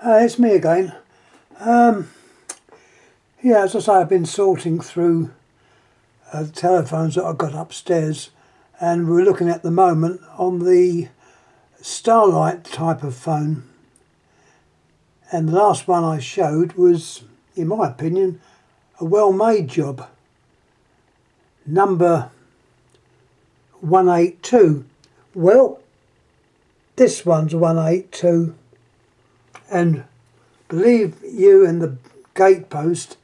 It's me again. Yeah, as I say, I've been sorting through the telephones that I've got upstairs, and we're looking at the moment on the Starlight type of phone. And the last one I showed was, in my opinion, a well-made job. Number 182. Well, this one's 182, and believe you and the gatepost,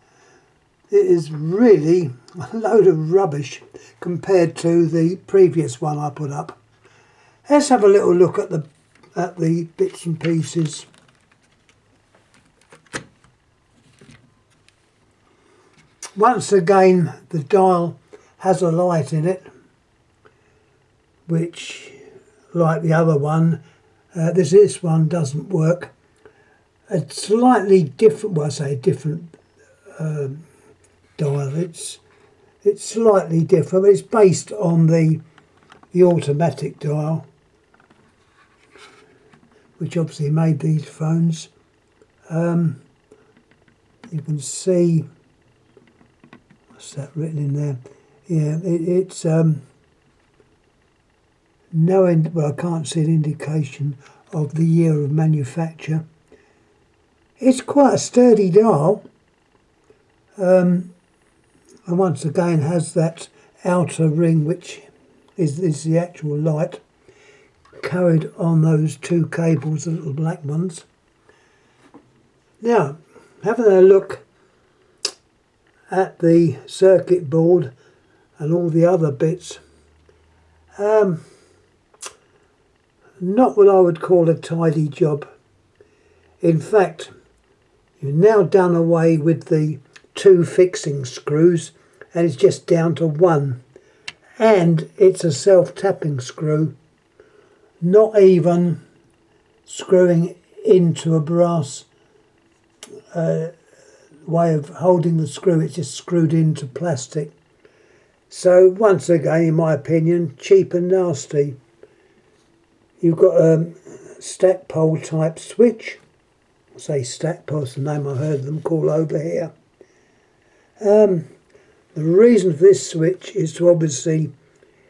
it is really a load of rubbish compared to the previous one I put up. Let's have a little look at the bits and pieces. Once again, the dial has a light in it, which, like the other one, this one doesn't work. It's slightly different, well, I say different dial. It's slightly different, but it's based on the automatic dial, which obviously made these phones. You can see, what's that written in there? Yeah, it's well, I can't see an indication of the year of manufacture. It's quite a sturdy dial, and once again has that outer ring, which is the actual light, carried on those two cables, the little black ones. Now, having a look at the circuit board and all the other bits, not what I would call a tidy job. In fact, you've now done away with the two fixing screws, and it's just down to one, and it's a self-tapping screw, not even screwing into a brass way of holding the screw. It's just screwed into plastic. So once again, in my opinion, cheap and nasty. You've got a Stackpole type switch. I say Stackpole's the name I heard them call over here. The reason for this switch is to obviously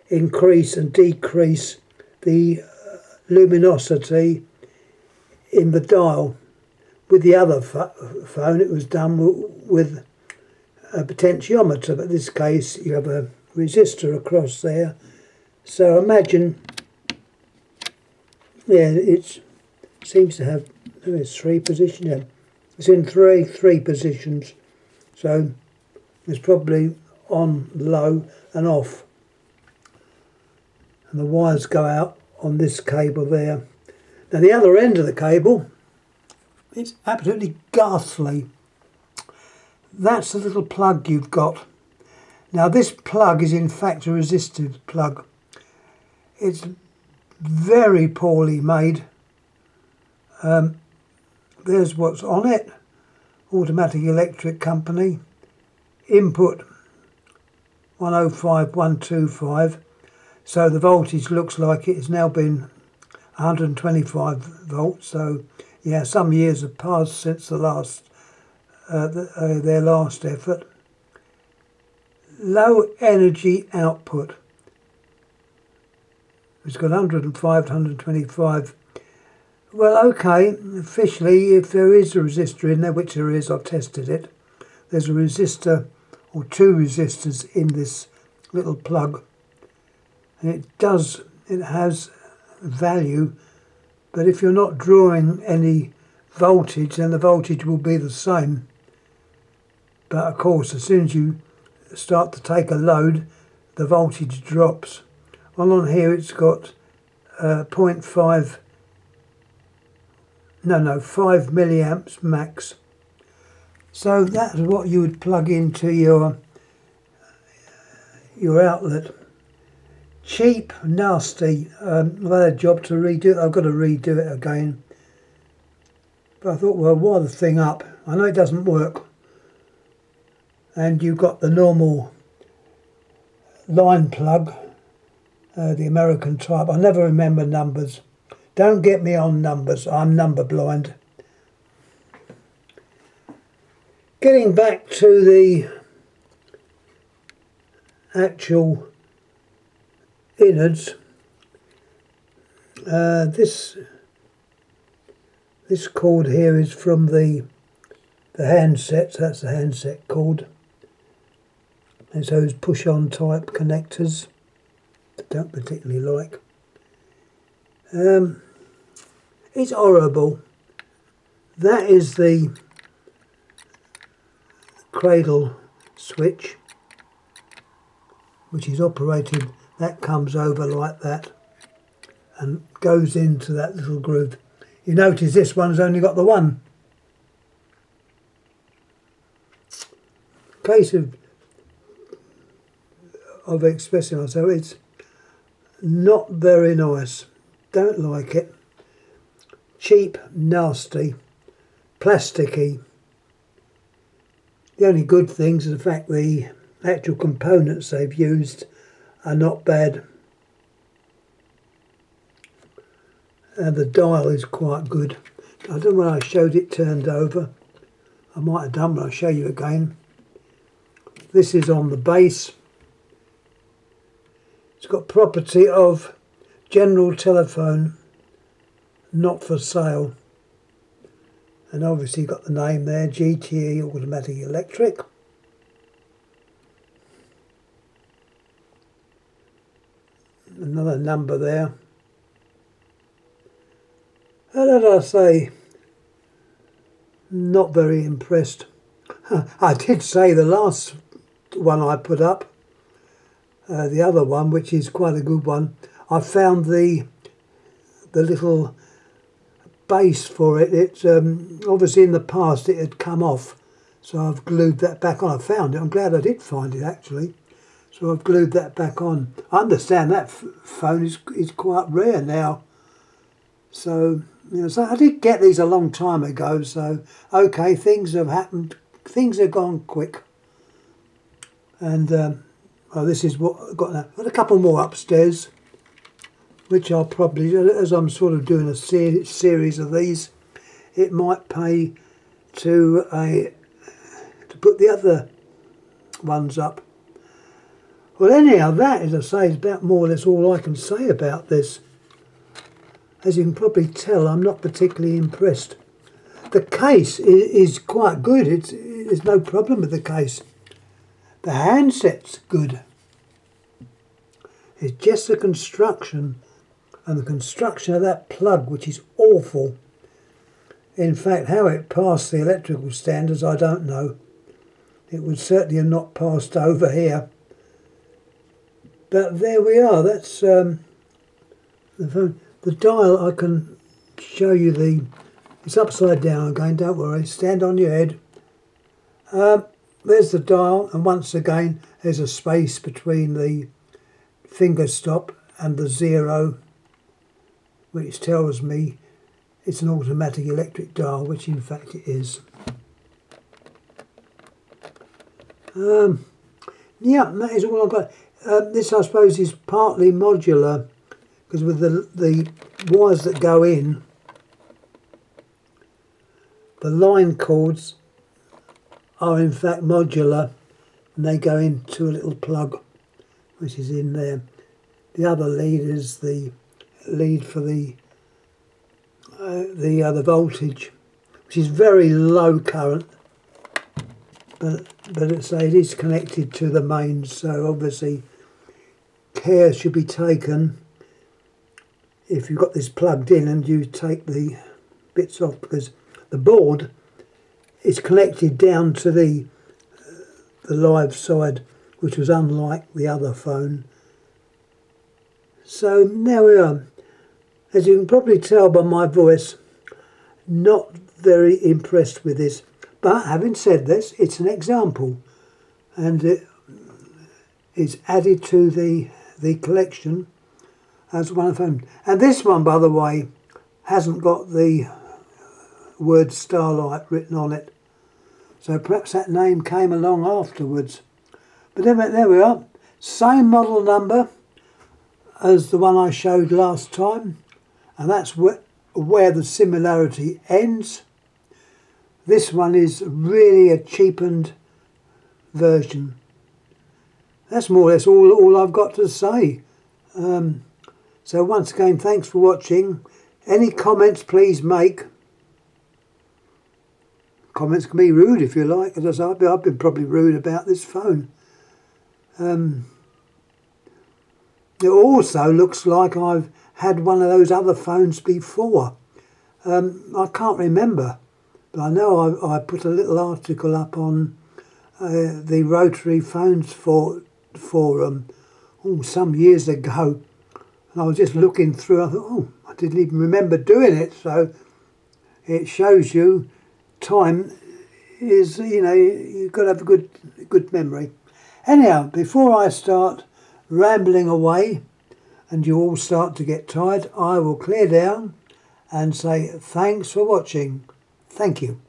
increase and decrease the luminosity in the dial. With the other phone, it was done with a potentiometer, but in this case you have a resistor across there. So imagine, yeah, it seems to have, there's three positions. Yeah. It's in three positions. So it's probably on, low and off. And the wires go out on this cable there. Now the other end of the cable, it's absolutely ghastly. That's the little plug you've got. Now this plug is in fact a resistive plug. It's very poorly made. There's what's on it. Automatic Electric Company. Input 105, 125. So the voltage looks like it has now been 125 volts. So yeah, some years have passed since the last their last effort. Low energy output. It's got 105, 125. Well, okay, officially, if there is a resistor in there, which there is, I've tested it, there's a resistor or two resistors in this little plug. And it has value, but if you're not drawing any voltage, then the voltage will be the same. But of course, as soon as you start to take a load, the voltage drops. Well, on here it's got 5 milliamps max. So that's what you would plug into your outlet. Cheap, nasty. I've had a job to redo it. I've got to redo it again. But I thought, well, wire the thing up. I know it doesn't work. And you've got the normal line plug, the American type. I never remember numbers. Don't get me on numbers. I'm number blind. Getting back to the actual innards, this cord here is from the handset. So that's the handset cord, and so it's push-on type connectors. I don't particularly like. It's horrible. That is the cradle switch, which is operated. That comes over like that and goes into that little groove. You notice this one's only got the one. Case of expressing myself, it's not very nice. Don't like it. Cheap, nasty, plasticky. The only good things is the fact the actual components they've used are not bad. And the dial is quite good. I don't know when I showed it turned over. I might have done, but I'll show you again. This is on the base. It's got property of general telephone, not for sale. And obviously got the name there, GTE Automatic Electric. Another number there. How did I say? Not very impressed. I did say the last one I put up, the other one, which is quite a good one, I found the little base for it. It's obviously in the past it had come off, so I've glued that back on. I found it. I'm glad I did find it actually. So I've glued that back on. I understand that phone is quite rare now. So, you know, so I did get these a long time ago. So okay, things have happened. Things have gone quick. And oh, this is what I've got now. I've got a couple more upstairs, which I'll probably, as I'm sort of doing a series of these, it might pay to put the other ones up. Well, anyhow, that, as I say, is about more or less all I can say about this. As you can probably tell, I'm not particularly impressed. The case is quite good. There's no problem with the case. The handset's good. It's just the construction, and the construction of that plug, which is awful. In fact, how it passed the electrical standards, I don't know. It would certainly have not passed over here. But there we are. That's the phone. The dial, I can show you it's upside down again, don't worry. Stand on your head. There's the dial, and once again, there's a space between the finger stop and the 0, which tells me it's an automatic electric dial, which in fact it is. Yeah, that is all I've got. This, I suppose, is partly modular, because with the wires that go in, the line cords are in fact modular, and they go into a little plug which is in there. The other lead is the lead for the voltage, which is very low current, but it is connected to the mains, so obviously care should be taken if you've got this plugged in and you take the bits off, because the board is connected down to the live side, which was unlike the other phone. So there we are. As you can probably tell by my voice, not very impressed with this. But having said this, it's an example, and it is added to the collection as one of them. And this one, by the way, hasn't got the word Starlight written on it, so perhaps that name came along afterwards. But there we are. Same model number as the one I showed last time, and that's where the similarity ends. This one is really a cheapened version. That's more or less all I've got to say. So once again, thanks for watching. Any comments please make. Comments can be rude if you like. As I say, I've been probably rude about this phone. It also looks like I've had one of those other phones before. I can't remember, but I know I put a little article up on the Rotary Phones forum some years ago. And I was just looking through, I thought, oh, I didn't even remember doing it. So it shows you time is, you've got to have a good memory. Anyhow, before I start rambling away and you all start to get tired, I will clear down and say thanks for watching. Thank you.